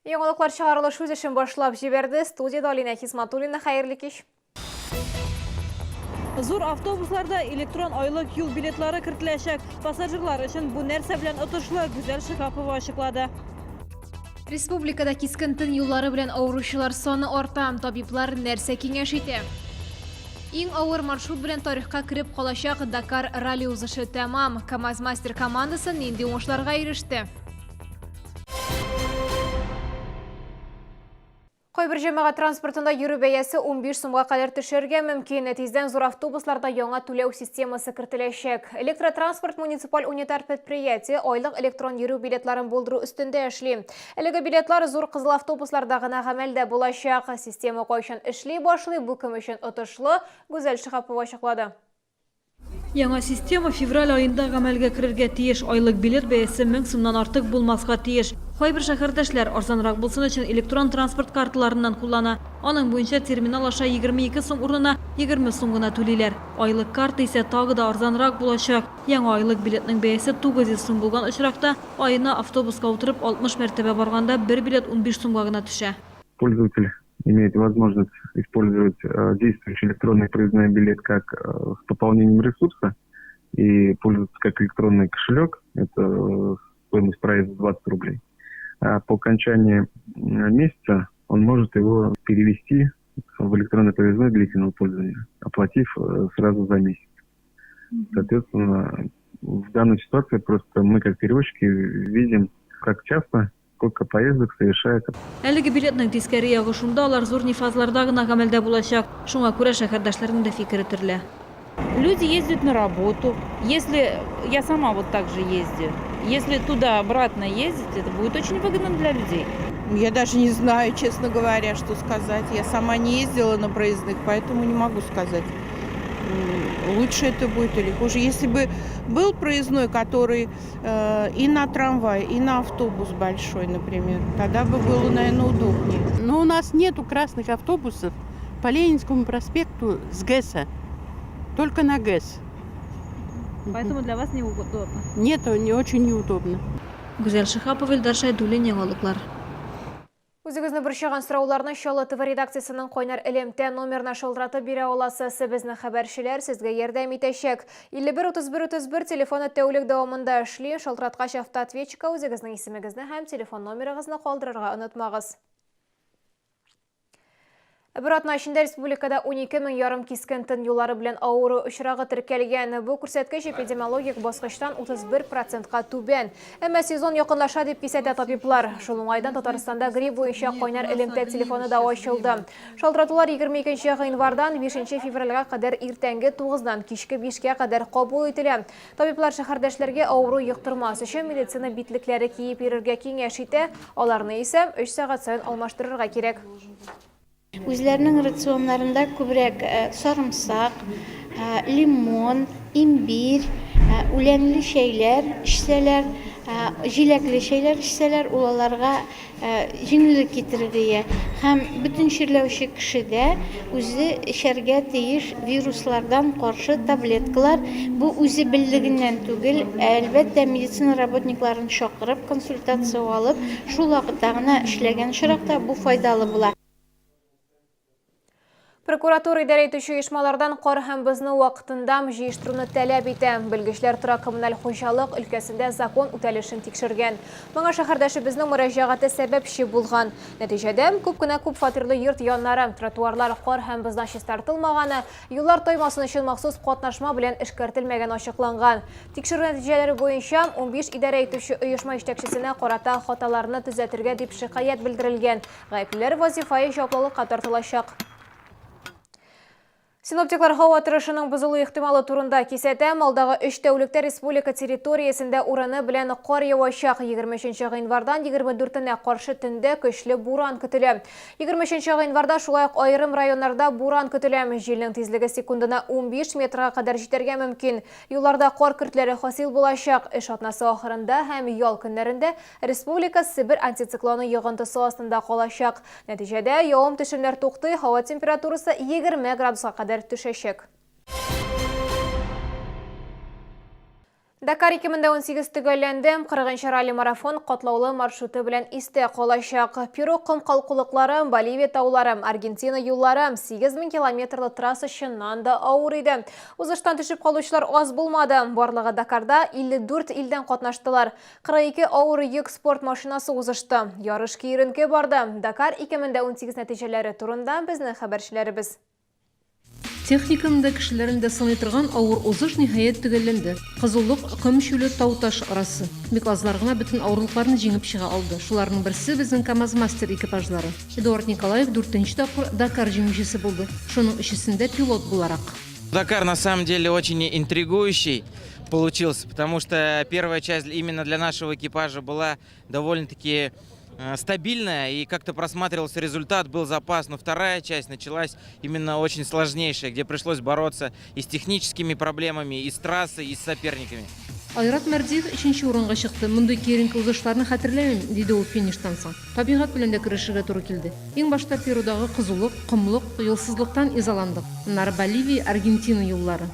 Яңалыклар чыгарылыш үз эшен башлап җибәрде. Студияда Алина Хисматуллина, хәерле кич. Зур автобусларда электрон айлык юл билетлары кертеләчәк. Пассажирлар өчен бу нәрсә белән отышлы, Гүзәл Шихапова ачыклады. Республикада кискен тын юллары белән авыручылар саны арта. Табиблар нәрсә киңәш итә? Иң авыр маршрут белән тарихка кирип калачак Дакар ралли узышы тәмам. КамАЗ мастер командасы нинди уңышларга иреште? Кайбер җәмәгать транспортында йөрү бәясе 15 сумга кадәр төшәргә мөмкин. Нәтиҗәдән зур автобусларда яңа түләү системасы кертеләчәк. Электротранспорт муниципаль унитар предприятие айлык электрон йөрү билетларын булдыру өстендә эшли. Әлеге билетлар зур кызыл автобусларда гына гамәлдә булачак. Система кайчан эшли башлый, бу кем өчен отышлы, Гүзәл Шихапова ачыклады. Яңа система февраль айында гамәлгә керергә тиеш. Айлык билет бәясе 1000 сумнан артык булмаска тиеш. Кайбер шәһәрдәшләр арзанрак булсын өчен электрон транспорт карталарыннан куллана. Аның буенча терминал аша 22 сум урынына 20 сум гына түлиләр. Айлык карта исә тагы да арзанрак булачак. Яңа айлык билетның бәясе 900 сум булган очракта айына автобуска утырып 60 мәртәбә барганда бер билет 15 сумга гына төшә. Пользователь имеет возможность использовать действующий электронный проездной билет как с пополнением ресурса и пользоваться как электронный кошелек. Это стоимость проезда 20 рублей. А по окончании месяца он может его перевести в электронный проездной длительного пользования, оплатив сразу за месяц. Соответственно, в данной ситуации просто мы как перевозчики видим, как часто сколько поездок совершается. Әлеге билетның тискәре ягы шунда, алар зур нефазларда гына гамәлдә булачак. Шуңа күрә шәһәрдәшләрнең дә фикере төрле. Люди ездят на работу. Если я сама вот так же ездю, если туда-обратно ездить, это будет очень выгодно для людей. Я даже не знаю, честно говоря, что сказать. Я сама не ездила на проездных, поэтому не могу сказать, лучше это будет или хуже. Если бы был проездной, который и на трамвай, и на автобус большой, например, тогда бы было, наверное, удобнее. Но у нас нету красных автобусов по Ленинскому проспекту с ГЭСа. Только на ГЭС. Поэтому для вас неудобно. Нет, не очень неудобно. Гүзәл Шихапова, Илдар Шайдуллин, яңалыклар. Үзегезне борчыган сорауларны Шаллы ТВ редакциясының кайнар элемтә номерына шылтыратып бирә аласыз. Безнең хәбәрчеләр сезгә ярдәм итәчәк. 51-31-31 телефоны тәүлек дәвамында эшли. Шылтыраткач автоответчикка үзегезнең исемегезне һәм телефон номерыгызны калдырырга онытмагыз. Бер атна эчендә республикада 12 мең ярым кискен тын юллары белән авыру очрагы теркәлгән. Бу күрсәткеч эпидемиологик баскычтан 31%-ка түбән. Әмма сезон якынлаша дип кисәтә табиблар. Шул уңайдан Татарстанда грипп буенча кайнар элемтә телефоны да ачылды. Шалтыратулар 22 гыйнвардан 5 февральгә кадәр иртәнге 9-дан кичке 5-кә кадәр кабул ителә. Табиблар шәһәрдәшләргә авыру йоктырмас өчен медицина битлекләре киеп йөрергә киңәш итә. Аларны исә 3 сәгать саен алмаштырырга кирәк. Үзләренең рационнарында күбрәк сарымсак, лимон, имбирь, үләнле шәйләр эчсәләр, җиләкле шәйләр эчсәләр, уларга җиңеллек китерергә һәм бөтен чирләүче кешедә үзе эчәргә тиеш вируслардан каршы таблеткалар бу үзе беллегеннән түгел, әлбәттә медицина работникларын чакырып консультация алып, шул вакытта гына эшләгән чиракта бу файдалы була. Прокуратура идарә итүче оешмалардан кар һәм бозны вакытында җыештыруны таләп итә. Белгечләр тора коммуналь хуҗалык өлкәсендә закон үтәлешен тикшергән. Моңа шәһәрдәшебезнең мөрәҗәгате сәбәпче булган. Нәтиҗәдә күп фатирлы йорт яннары, тротуарлар кар һәм боздан чистартылмаганы, юллар тоймасын өчен махсус катнашма белән эшкәртелмәгән ачыкланган. Тикшерү нәтиҗәләре буенча 15 идарә итүче оешма җитәкчесенә карата хаталарны төзәтергә дип шикаят белдерелгән. Гаеплеләр вазифаи җаваплылыкка тартылачак. Синоптиклар һава торышының бозылу ихтималы турында кисәтә. Алдагы 3 тәүлектә республика территориясендә урыны белән кар явачак. 23 гыйнвардан 24-нә каршы төндә көчле буран көтелә. 23 гыйнварда шулай ук айрым районнарда буран көтелә. Җилнең тизлеге секундына 15 метрга кадәр җитәргә мөмкин. Юлларда кар көртләре хасил булачак. Эш атнасы ахырында һәм ял көннәрендә республика Сибир антициклоны йогынтысы астында калачак. Нәтиҗәдә явым-төшемнәр туктый, һава температурасы 20 градуска кадәр төшәчәк. Dakar 2018 tügellendi. 40-нчы ралли марафон катлаулы маршруты белән истә калачак. Перу ком калкулыклары, Боливия таулары, Аргентина юллары, 8000 километрлы трасса чыннан да авыр иде. Узыштан төшеп калучылар аз булмады. Барлыгы Дакарда 54 илдән катнаштылар. 42 авыр йөк спорт машинасы узышты. Ярыш киеренке барды. Dakar 2018 нәтиҗәләре турында безнең хәбәрчеләребез. Техникамда кешеләрендә сынай торган авыр узыш ниһаять төгәлләнде. Кызыллык, ком чүле, тау-таш арасы. Бик азлар гына бөтен авырлыкларны җиңеп чыга алды. Шуларның берсе безнең КамАЗ-мастер экипажлары. Эдуард Николаев 4-нче тапкыр Дакар җиңүчесе булды. Шуның өчесендә пилот буларак. Дакар на самом деле очень интригующий получился, потому что первая часть именно для нашего экипажа была довольно-таки стабильная, и как-то просматривался результат, был запас, но вторая часть началась именно очень сложнейшая, где пришлось бороться и с техническими проблемами, и с трассой, и с соперниками. Айрат Мәрдиев 3-нче урынга чыкты. Мондый киеренке узышларны хәтерләмим, диде ул фиништан соң. Табигать белән дә көрәшергә туры килде. Иң башта Перудагы кызулык, комлык, юлсызлыктан изаландык. Аннары Боливия, Аргентина юллары.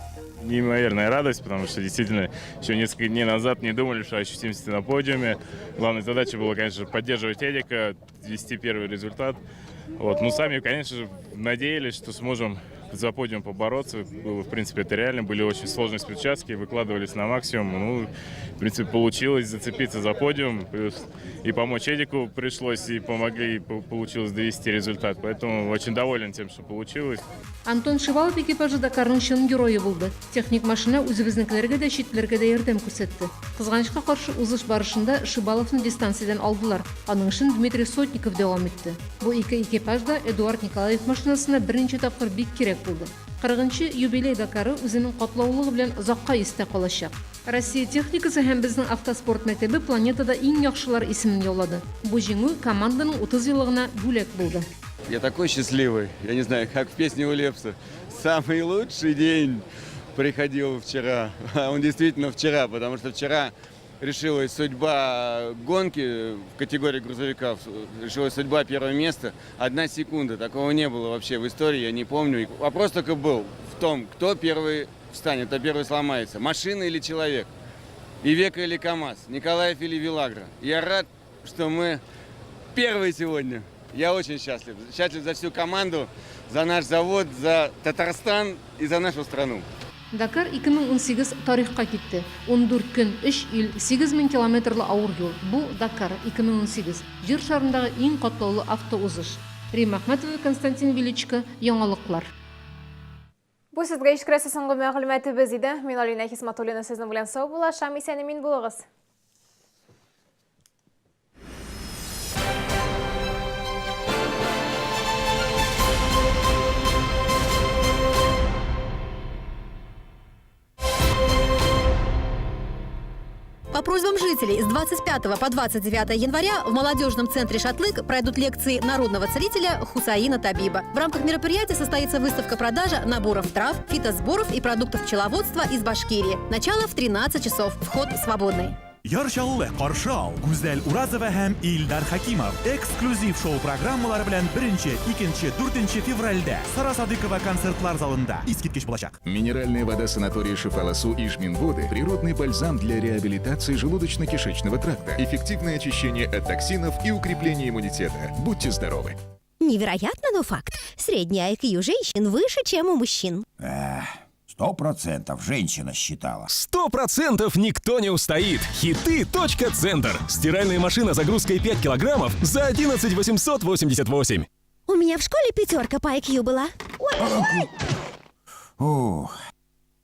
Неимоверная радость, потому что действительно еще несколько дней назад не думали, что ощутимся на подиуме. Главной задачей было, конечно, поддерживать Эдика, вести первый результат. Вот. Ну, сами, конечно же, надеялись, что сможем за подиум побороться. Было, в принципе, это реально. Были очень сложные спецучастки, выкладывались на максимум. Ну, в принципе, получилось зацепиться за подиум. И помочь Эдику пришлось, и помогли, и получилось довести результат. Поэтому очень доволен тем, что получилось. Антон Шивалов экипажы Дакарның чын геройы булды. Техник машина үзебезнекеләргә дә читләргә дә ярдәм күрсәтте. Кызганычка каршы узыш барышында Шибаловны дистанциядән алдылар. Аның эшен Дмитрий Сотников дәвам итте. Бу ике экипаж да Эдуард Николаев машинасына берничә тапкыр бик кирәк булды. 40-нчы юбилей Дакары үзенең катлаулыгы белән озакка истә калачак. Россия техникасы һәм безнең автоспорт мәктәбе планетада иң яхшылар исемен яулады. Бу җиңү команданың 30 еллыгына бүләк булды. Я такой счастливый, я не знаю, как в песне у Лепса. Самый лучший день приходил вчера. Он действительно вчера, потому что вчера решилась судьба гонки в категории грузовиков. Решилась судьба первого места. 1 секунда. Такого не было вообще в истории, я не помню. Вопрос только был в том, кто первый встанет, кто первый сломается. Машина или человек? Ивеко или КамАЗ? Николаев или Вилагра? Я рад, что мы первые сегодня. Я очень счастлив. Счастлив за всю команду, за наш завод, за Татарстан и за нашу страну. Дакар 2018 тарихка китте. 14 көн, 3 ил, 8000 километрлы авыр юл. Бу Дакар 2018. Җир шарындагы иң катлаулы автоузыш. Рим Ахматова, Константин Величко, Яңалыклар. Бу сезгә ишкерәсе соңгы мәгълүматыбыз иде. Мин Алина Хисматуллина сезнең белән сау була. Шам исән мин булыгыз. По просьбам жителей с 25 по 29 января в молодежном центре «Шатлык» пройдут лекции народного целителя Хусаина Табиба. В рамках мероприятия состоится выставка-продажа наборов трав, фитосборов и продуктов пчеловодства из Башкирии. Начало в 13 часов. Вход свободный. Яршаллы каршы ал, Гүзәл Уразова һәм Илдар Хакимов эксклюзив шоу программалары белән 1-нче, 2-нче, 4-нче февральдә Сара Садыкова концертлар залында искиткеч булачак. Минеральная вода санатория Шифаласу и Жминводы – природный бальзам для реабилитации желудочно-кишечного тракта, эффективное очищение от токсинов и укрепление иммунитета. Будьте здоровы! Невероятно, но факт. Средний IQ женщин выше, чем у мужчин. 100% женщина считала. 100% никто не устоит. Хиты.центр. Стиральная машина загрузкой 5 килограммов за 11 888. У меня в школе 5 по IQ была. Ой. Ух,